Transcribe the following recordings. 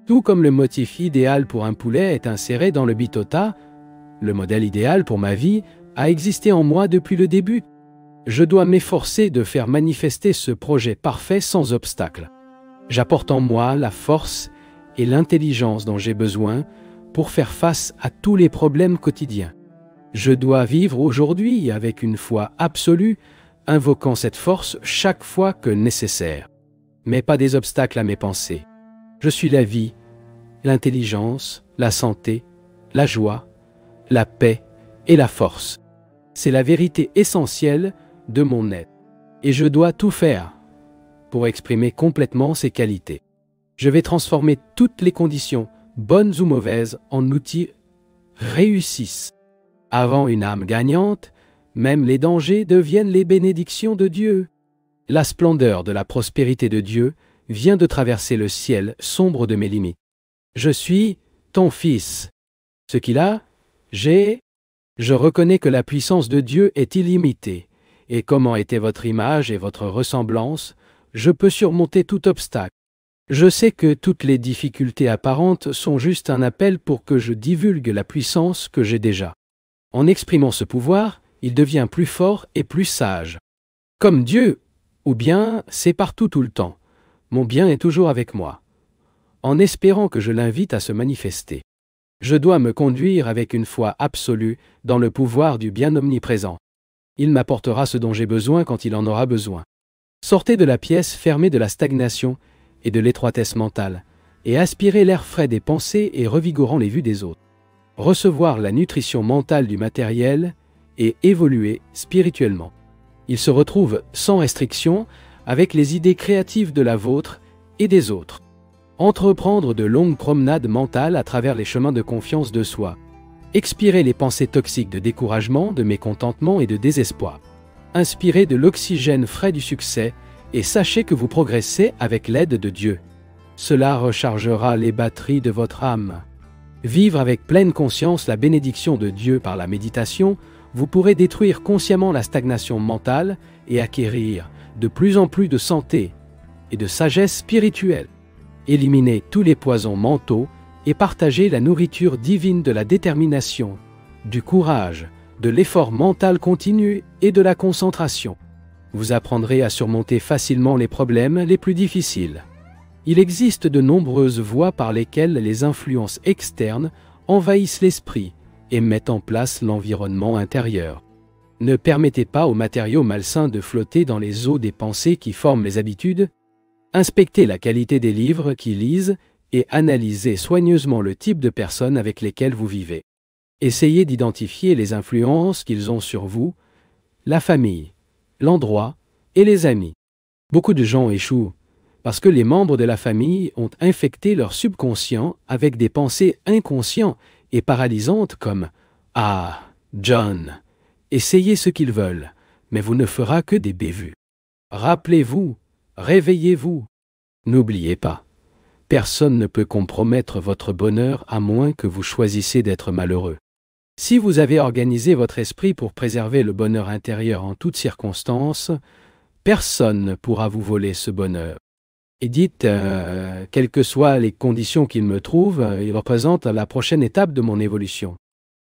Tout comme le motif idéal pour un poulet est inséré dans le bitota, le modèle idéal pour ma vie a existé en moi depuis le début. Je dois m'efforcer de faire manifester ce projet parfait sans obstacle. J'apporte en moi la force et l'intelligence dont j'ai besoin pour faire face à tous les problèmes quotidiens. Je dois vivre aujourd'hui avec une foi absolue, invoquant cette force chaque fois que nécessaire. Mais pas des obstacles à mes pensées. Je suis la vie, l'intelligence, la santé, la joie, la paix et la force. C'est la vérité essentielle de mon être. Et je dois tout faire pour exprimer complètement ces qualités. Je vais transformer toutes les conditions, bonnes ou mauvaises, en outils réussissent. Avant une âme gagnante, même les dangers deviennent les bénédictions de Dieu. La splendeur de la prospérité de Dieu vient de traverser le ciel sombre de mes limites. Je suis ton fils. Ce qu'il a, j'ai. Je reconnais que la puissance de Dieu est illimitée. Et comment était votre image et votre ressemblance, je peux surmonter tout obstacle. Je sais que toutes les difficultés apparentes sont juste un appel pour que je divulgue la puissance que j'ai déjà. En exprimant ce pouvoir, il devient plus fort et plus sage. Comme Dieu, ou bien c'est partout tout le temps. Mon bien est toujours avec moi. En espérant que je l'invite à se manifester. Je dois me conduire avec une foi absolue dans le pouvoir du bien omniprésent. Il m'apportera ce dont j'ai besoin quand il en aura besoin. Sortez de la pièce fermée de la stagnation et de l'étroitesse mentale, et aspirez l'air frais des pensées et revigorant les vues des autres. Recevoir la nutrition mentale du matériel et évoluer spirituellement. Il se retrouve sans restriction avec les idées créatives de la vôtre et des autres. Entreprendre de longues promenades mentales à travers les chemins de confiance de soi. Expirez les pensées toxiques de découragement, de mécontentement et de désespoir. Inspirez de l'oxygène frais du succès et sachez que vous progressez avec l'aide de Dieu. Cela rechargera les batteries de votre âme. Vivre avec pleine conscience la bénédiction de Dieu par la méditation, vous pourrez détruire consciemment la stagnation mentale et acquérir de plus en plus de santé et de sagesse spirituelle. Éliminez tous les poisons mentaux et partagez la nourriture divine de la détermination, du courage, de l'effort mental continu et de la concentration. Vous apprendrez à surmonter facilement les problèmes les plus difficiles. Il existe de nombreuses voies par lesquelles les influences externes envahissent l'esprit et mettent en place l'environnement intérieur. Ne permettez pas aux matériaux malsains de flotter dans les eaux des pensées qui forment les habitudes. Inspectez la qualité des livres qu'ils lisent et analysez soigneusement le type de personnes avec lesquelles vous vivez. Essayez d'identifier les influences qu'ils ont sur vous, la famille, l'endroit et les amis. Beaucoup de gens échouent parce que les membres de la famille ont infecté leur subconscient avec des pensées inconscientes et paralysantes comme « Ah, John, essayez ce qu'ils veulent, mais vous ne ferez que des bévues. Rappelez-vous, réveillez-vous. N'oubliez pas, personne ne peut compromettre votre bonheur à moins que vous choisissiez d'être malheureux. Si vous avez organisé votre esprit pour préserver le bonheur intérieur en toutes circonstances, personne ne pourra vous voler ce bonheur. Et dites, quelles que soient les conditions qu'il me trouve, il représente la prochaine étape de mon évolution.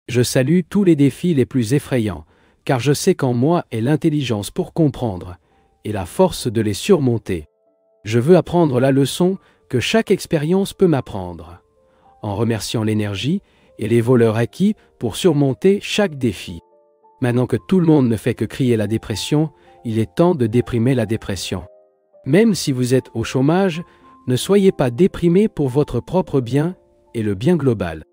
Je salue tous les défis les plus effrayants, car je sais qu'en moi est l'intelligence pour comprendre et la force de les surmonter. Je veux apprendre la leçon que chaque expérience peut m'apprendre, en remerciant l'énergie et les voleurs acquis pour surmonter chaque défi. Maintenant que tout le monde ne fait que crier la dépression, il est temps de déprimer la dépression. Même si vous êtes au chômage, ne soyez pas déprimé pour votre propre bien et le bien global.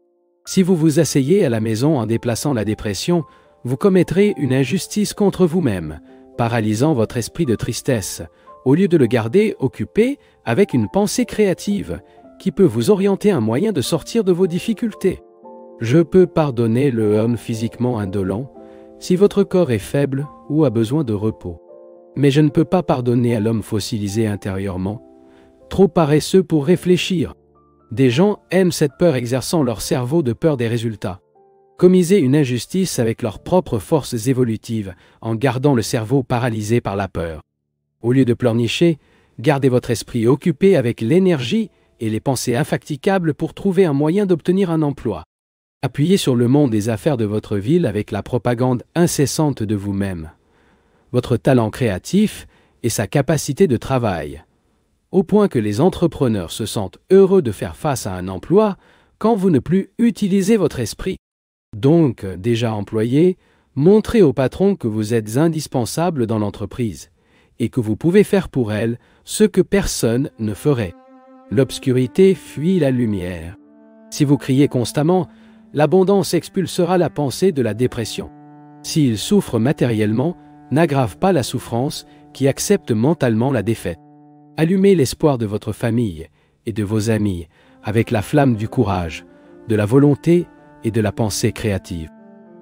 Si vous vous asseyez à la maison en déplaçant la dépression, vous commettrez une injustice contre vous-même, paralysant votre esprit de tristesse, au lieu de le garder occupé avec une pensée créative qui peut vous orienter un moyen de sortir de vos difficultés. Je peux pardonner le homme physiquement indolent si votre corps est faible ou a besoin de repos. Mais je ne peux pas pardonner à l'homme fossilisé intérieurement, trop paresseux pour réfléchir. Des gens aiment cette peur exerçant leur cerveau de peur des résultats. Commisez une injustice avec leurs propres forces évolutives en gardant le cerveau paralysé par la peur. Au lieu de pleurnicher, gardez votre esprit occupé avec l'énergie et les pensées infatigables pour trouver un moyen d'obtenir un emploi. Appuyez sur le monde des affaires de votre ville avec la propagande incessante de vous-même, votre talent créatif et sa capacité de travail, au point que les entrepreneurs se sentent heureux de faire face à un emploi quand vous ne plus utilisez votre esprit. Donc, déjà employé, montrez au patron que vous êtes indispensable dans l'entreprise et que vous pouvez faire pour elle ce que personne ne ferait. L'obscurité fuit la lumière. Si vous criez constamment, l'abondance expulsera la pensée de la dépression. S'il souffre matériellement, n'aggrave pas la souffrance qui accepte mentalement la défaite. Allumez l'espoir de votre famille et de vos amis avec la flamme du courage, de la volonté et de la pensée créative.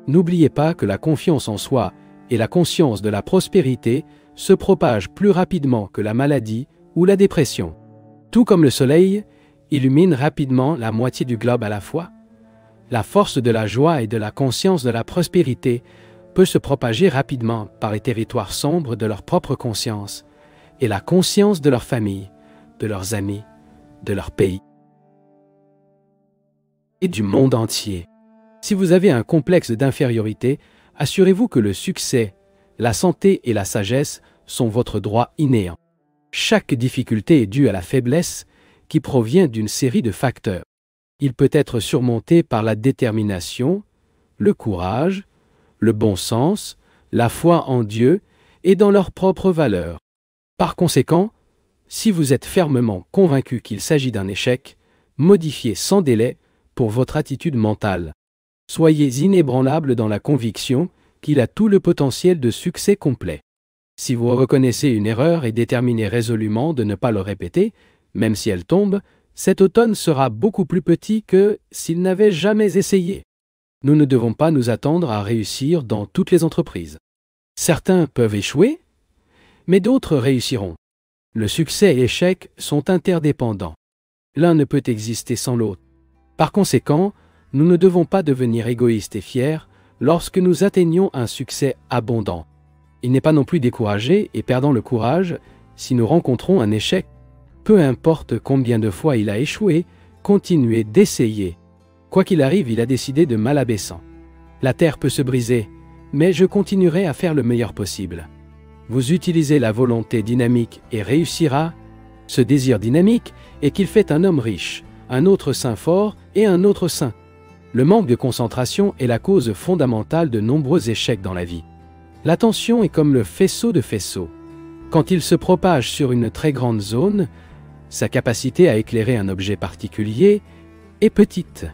N'oubliez pas que la confiance en soi et la conscience de la prospérité se propagent plus rapidement que la maladie ou la dépression. Tout comme le soleil illumine rapidement la moitié du globe à la fois, la force de la joie et de la conscience de la prospérité peut se propager rapidement par les territoires sombres de leur propre conscience et la conscience de leur famille, de leurs amis, de leur pays et du monde entier. Si vous avez un complexe d'infériorité, assurez-vous que le succès, la santé et la sagesse sont votre droit inhérent. Chaque difficulté est due à la faiblesse qui provient d'une série de facteurs. Il peut être surmonté par la détermination, le courage, le bon sens, la foi en Dieu et dans leurs propres valeurs. Par conséquent, si vous êtes fermement convaincu qu'il s'agit d'un échec, modifiez sans délai pour votre attitude mentale. Soyez inébranlable dans la conviction qu'il a tout le potentiel de succès complet. Si vous reconnaissez une erreur et déterminez résolument de ne pas le répéter, même si elle tombe, cet automne sera beaucoup plus petit que s'il n'avait jamais essayé. Nous ne devons pas nous attendre à réussir dans toutes les entreprises. Certains peuvent échouer, mais d'autres réussiront. Le succès et l'échec sont interdépendants. L'un ne peut exister sans l'autre. Par conséquent, nous ne devons pas devenir égoïstes et fiers lorsque nous atteignons un succès abondant. Il n'est pas non plus découragé et perdant le courage si nous rencontrons un échec. Peu importe combien de fois il a échoué, continuez d'essayer. Quoi qu'il arrive, il a décidé de mal abaissant. La terre peut se briser, mais je continuerai à faire le meilleur possible. Vous utilisez la volonté dynamique et réussira. Ce désir dynamique est qu'il fait un homme riche, un autre saint fort et un autre saint. Le manque de concentration est la cause fondamentale de nombreux échecs dans la vie. L'attention est comme le faisceau de faisceaux. Quand il se propage sur une très grande zone, sa capacité à éclairer un objet particulier est petite.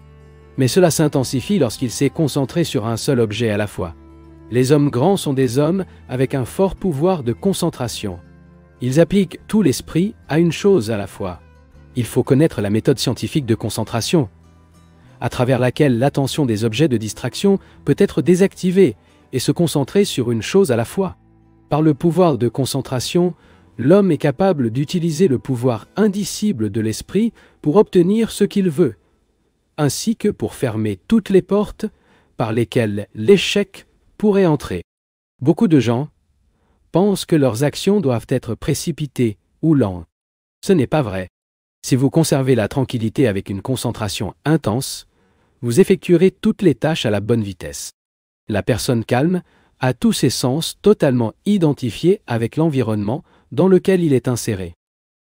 Mais cela s'intensifie lorsqu'il s'est concentré sur un seul objet à la fois. Les hommes grands sont des hommes avec un fort pouvoir de concentration. Ils appliquent tout l'esprit à une chose à la fois. Il faut connaître la méthode scientifique de concentration, à travers laquelle l'attention des objets de distraction peut être désactivée et se concentrer sur une chose à la fois. Par le pouvoir de concentration, l'homme est capable d'utiliser le pouvoir indicible de l'esprit pour obtenir ce qu'il veut, ainsi que pour fermer toutes les portes par lesquelles l'échec pourrait entrer. Beaucoup de gens pensent que leurs actions doivent être précipitées ou lentes. Ce n'est pas vrai. Si vous conservez la tranquillité avec une concentration intense, vous effectuerez toutes les tâches à la bonne vitesse. La personne calme a tous ses sens totalement identifiés avec l'environnement dans lequel il est inséré.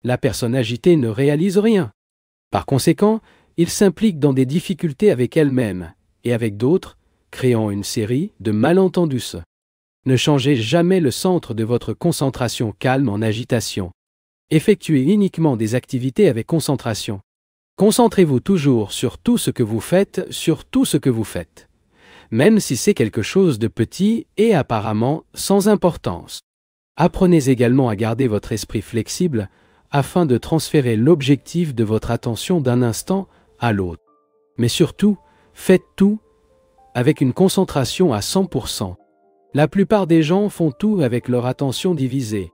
La personne agitée ne réalise rien. Par conséquent, il s'implique dans des difficultés avec elle-même et avec d'autres, créant une série de malentendus. Ne changez jamais le centre de votre concentration calme en agitation. Effectuez uniquement des activités avec concentration. Concentrez-vous toujours sur tout ce que vous faites, même si c'est quelque chose de petit et apparemment sans importance. Apprenez également à garder votre esprit flexible afin de transférer l'objectif de votre attention d'un instant à l'autre. Mais surtout, faites tout avec une concentration à 100%. La plupart des gens font tout avec leur attention divisée.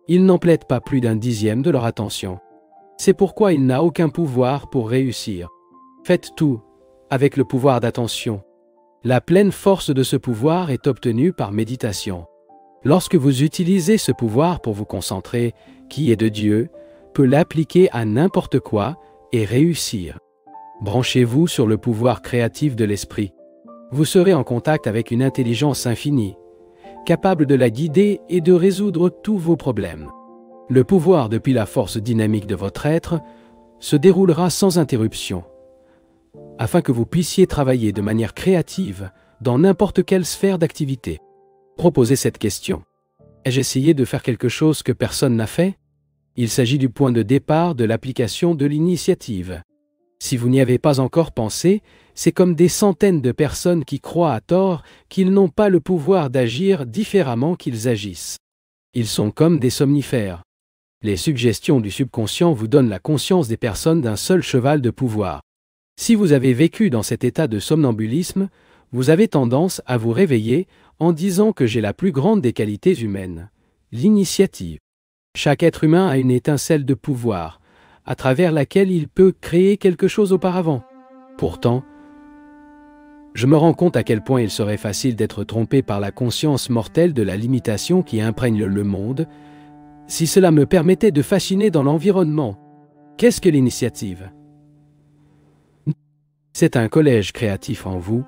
Ils n'emploient pas plus d'un dixième de leur attention. C'est pourquoi il n'a aucun pouvoir pour réussir. Faites tout avec le pouvoir d'attention. La pleine force de ce pouvoir est obtenue par méditation. Lorsque vous utilisez ce pouvoir pour vous concentrer, qui est de Dieu, peut l'appliquer à n'importe quoi et réussir. Branchez-vous sur le pouvoir créatif de l'esprit. Vous serez en contact avec une intelligence infinie, capable de la guider et de résoudre tous vos problèmes. Le pouvoir depuis la force dynamique de votre être se déroulera sans interruption, afin que vous puissiez travailler de manière créative dans n'importe quelle sphère d'activité. Proposez cette question. Ai-je essayé de faire quelque chose que personne n'a fait? Il s'agit du point de départ de l'application de l'initiative. Si vous n'y avez pas encore pensé, c'est comme des centaines de personnes qui croient à tort qu'ils n'ont pas le pouvoir d'agir différemment qu'ils agissent. Ils sont comme des somnifères. Les suggestions du subconscient vous donnent la conscience des personnes d'un seul cheval de pouvoir. Si vous avez vécu dans cet état de somnambulisme, vous avez tendance à vous réveiller en disant que j'ai la plus grande des qualités humaines, l'initiative. Chaque être humain a une étincelle de pouvoir, à travers laquelle il peut créer quelque chose auparavant. Pourtant, je me rends compte à quel point il serait facile d'être trompé par la conscience mortelle de la limitation qui imprègne le monde, si cela me permettait de fasciner dans l'environnement. Qu'est-ce que l'initiative? C'est un collège créatif en vous,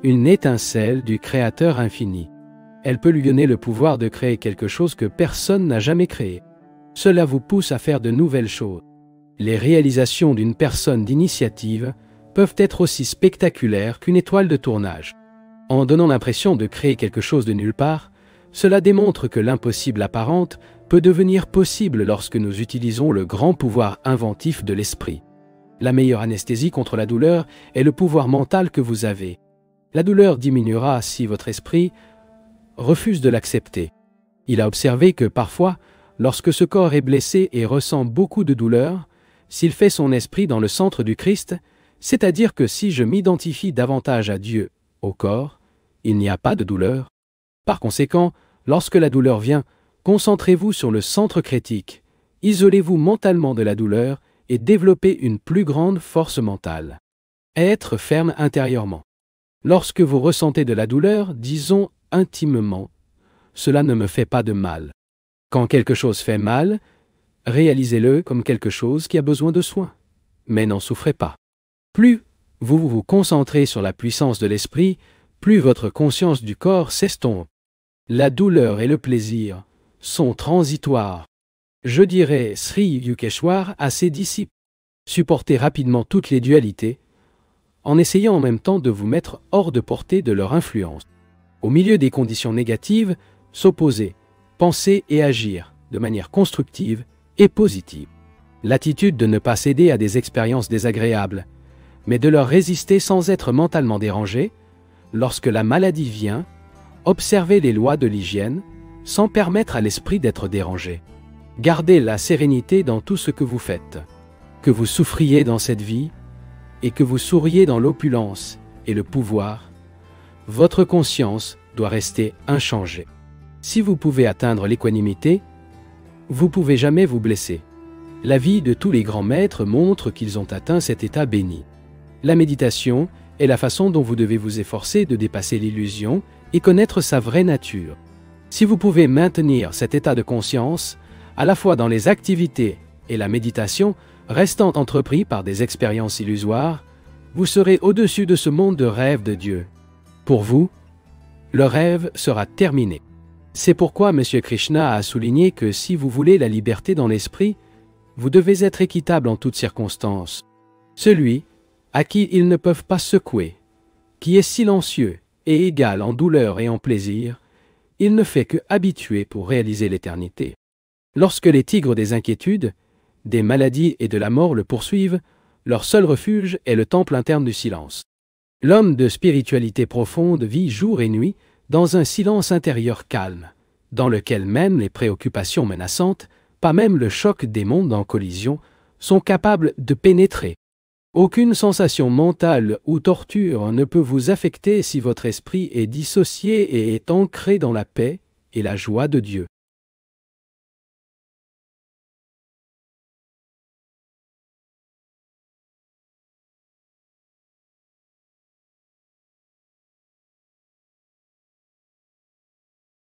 une étincelle du Créateur infini. Elle peut lui donner le pouvoir de créer quelque chose que personne n'a jamais créé. Cela vous pousse à faire de nouvelles choses. Les réalisations d'une personne d'initiative peuvent être aussi spectaculaires qu'une étoile de tournage. En donnant l'impression de créer quelque chose de nulle part, cela démontre que l'impossible apparente peut devenir possible lorsque nous utilisons le grand pouvoir inventif de l'esprit. La meilleure anesthésie contre la douleur est le pouvoir mental que vous avez. La douleur diminuera si votre esprit refuse de l'accepter. Il a observé que parfois, lorsque ce corps est blessé et ressent beaucoup de douleur, s'il fait son esprit dans le centre du Christ, c'est-à-dire que si je m'identifie davantage à Dieu, au corps, il n'y a pas de douleur. Par conséquent, lorsque la douleur vient, concentrez-vous sur le centre critique, isolez-vous mentalement de la douleur et développez une plus grande force mentale. Être ferme intérieurement. Lorsque vous ressentez de la douleur, disons intimement, cela ne me fait pas de mal. Quand quelque chose fait mal, réalisez-le comme quelque chose qui a besoin de soin, mais n'en souffrez pas. Plus vous vous concentrez sur la puissance de l'esprit, plus votre conscience du corps s'estompe. La douleur et le plaisir sont transitoires. Je dirais Sri Yukteswar à ses disciples. Supportez rapidement toutes les dualités, en essayant en même temps de vous mettre hors de portée de leur influence. Au milieu des conditions négatives, s'opposer, penser et agir de manière constructive et positive. L'attitude de ne pas céder à des expériences désagréables, mais de leur résister sans être mentalement dérangé. Lorsque la maladie vient, observez les lois de l'hygiène sans permettre à l'esprit d'être dérangé. Gardez la sérénité dans tout ce que vous faites. Que vous souffriez dans cette vie et que vous souriez dans l'opulence et le pouvoir, votre conscience doit rester inchangée. Si vous pouvez atteindre l'équanimité, vous ne pouvez jamais vous blesser. La vie de tous les grands maîtres montre qu'ils ont atteint cet état béni. La méditation est la façon dont vous devez vous efforcer de dépasser l'illusion et connaître sa vraie nature. Si vous pouvez maintenir cet état de conscience, à la fois dans les activités et la méditation, restant entrepris par des expériences illusoires, vous serez au-dessus de ce monde de rêve de Dieu. Pour vous, le rêve sera terminé. C'est pourquoi M. Krishna a souligné que si vous voulez la liberté dans l'esprit, vous devez être équitable en toutes circonstances. Celui à qui ils ne peuvent pas secouer, qui est silencieux et égal en douleur et en plaisir, il ne fait que habituer pour réaliser l'éternité. Lorsque les tigres des inquiétudes, des maladies et de la mort le poursuivent, leur seul refuge est le temple interne du silence. L'homme de spiritualité profonde vit jour et nuit dans un silence intérieur calme, dans lequel même les préoccupations menaçantes, pas même le choc des mondes en collision, sont capables de pénétrer. Aucune sensation mentale ou torture ne peut vous affecter si votre esprit est dissocié et est ancré dans la paix et la joie de Dieu.